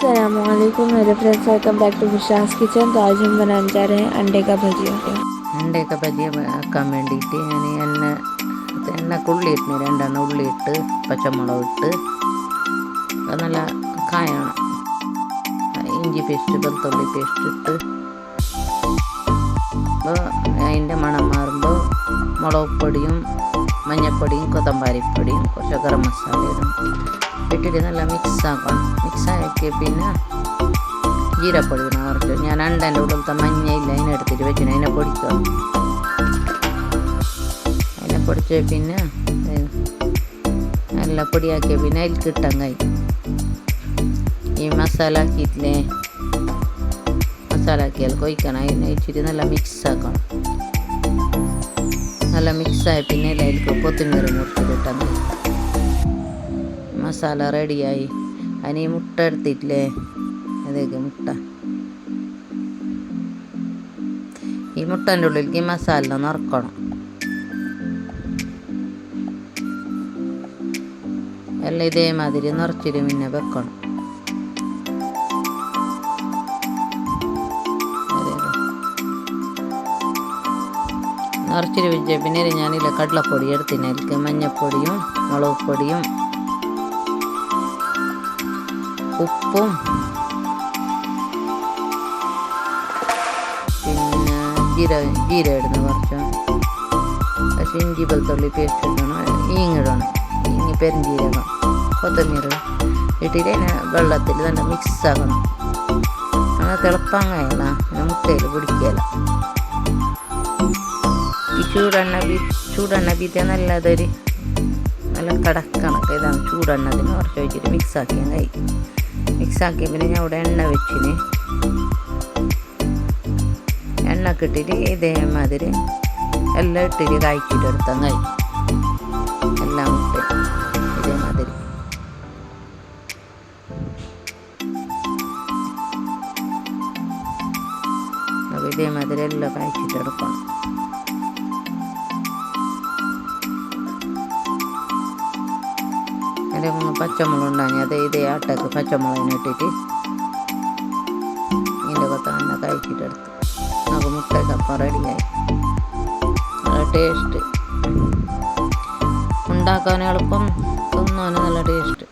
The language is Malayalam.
अस्सलामुअलैकुम मेरे friends, welcome back to Vishas kitchen. तो आज हम बनाने जा रहे हैं अंडे का भजिया। अंडे का भजिया ആക്കാൻ വേണ്ടിയിട്ട് ഞാൻ എണ്ണക്ക് ഉള്ളി ഇട്ടിന് 2 ഉള്ളി ഇട്ട് പച്ചമുളക് ഇട്ട് അത് നല്ല കായണം. ഇഞ്ചി പേസ്റ്റ് വെളുത്തുള്ളി പേസ്റ്റ് ഇട്ട് അപ്പോൾ അതിൻ്റെ മണം മാറുമ്പോൾ മുളക് പൊടിയും മഞ്ഞൾപ്പൊടിയും കൊത്തമ്പാരിപ്പൊടിയും കുറച്ച് ഗരം മസാലയും ഇട്ടിട്ട് നല്ല മിക്സാക്കണം. മിക്സാക്കി പിന്നെ ജീരപ്പൊടി കുറച്ച് ഞാൻ അണ്ടൻ്റെ ഉള്ളിലത്തെ മഞ്ഞയില്ല അതിനെടുത്തിട്ട് വെച്ചിന് അതിനെ പൊടിക്കണം. അതിനെ പൊടിച്ച് പിന്നെ നല്ല പൊടിയാക്കിയ പിന്നെ അതിൽ കിട്ടാൻ കഴിയും. ഈ മസാല ആക്കിയിട്ടില്ലേ, മസാല ആക്കിയാൽ കൊയ്ക്കണം. അതിനെ വെച്ചിട്ട് നല്ല മിക്സാക്കണം. നല്ല മിക്സായി പിന്നെ അതിലേക്ക് കൊത്തമീറി മുറിച്ചിട്ടാൽ മതി. മസാല റെഡിയായി. അതിന് ഈ മുട്ട എടുത്തിട്ടില്ലേ, അതേക്ക് മുട്ട, ഈ മുട്ടൻ്റെ ഉള്ളിലേക്ക് ഈ മസാല നിറക്കണം. എല്ലാം ഇതേമാതിരി നിറച്ചിട്ട് പിന്നെ വെക്കണം. നിറച്ചിട്ട് വെച്ച പിന്നെ ഞാനില്ല കടലപ്പൊടി എടുത്തിന്. അതിലേക്ക് മഞ്ഞൾപ്പൊടിയും മുളക് പൊടിയും ഉപ്പും പിന്നെ ജീര ഇടുന്നു കുറച്ച്. പക്ഷേ ഇഞ്ചി വെളുത്തുള്ളി പേസ്റ്റ് ഇടണം, ഈങ്ങിടണം, ഈങ്ങി പെരുംജീരകം കൊത്തമീർ ഇട്ടിട്ട് അതിനെ വെള്ളത്തിൽ നല്ല മിക്സ് ആക്കണം. അങ്ങനെ തിളപ്പാങ്ങയല്ല, മുട്ടയിൽ പിടിക്കല. ഈ ചൂടെണ്ണ വീട്ടിയ നല്ലതൊരു നല്ല കടക്കണക്ക് ഇതാണ്. ചൂടെണ്ണത്തിന് കുറച്ച് വെച്ചിട്ട് മിക്സാക്കിയാൽ കഴിയും. മിക്സാക്കിയ പിന്നെ ഞാൻ ഇവിടെ എണ്ണ വെച്ചിന്. എണ്ണ കിട്ടിയിട്ട് ഇതേമാതിരി എല്ലാം ഇട്ടിട്ട് കായ്ച്ചിട്ട് എടുത്താൽ കഴിയും. എല്ലാം ഇട്ട് ഇതേമാതിരി അപ്പോൾ ഇതേമാതിരി എല്ലാം കായ്ച്ചിട്ട് എടുക്കണം. അതിൻ്റെ 3 പച്ചമുളക് ഉണ്ടാകും. അത് ഇതേ ആട്ടക്ക് പച്ചമുളകിന് ഇട്ടിട്ട് ഇതിൻ്റെ കൊത്ത തന്നെ കഴിച്ചിട്ടെടുത്ത് നമുക്ക് മുട്ടക്കപ്പം റെഡിയായി. നല്ല ടേസ്റ്റ്, ഉണ്ടാക്കാൻ എളുപ്പം, തിന്നാൻ നല്ല ടേസ്റ്റ്.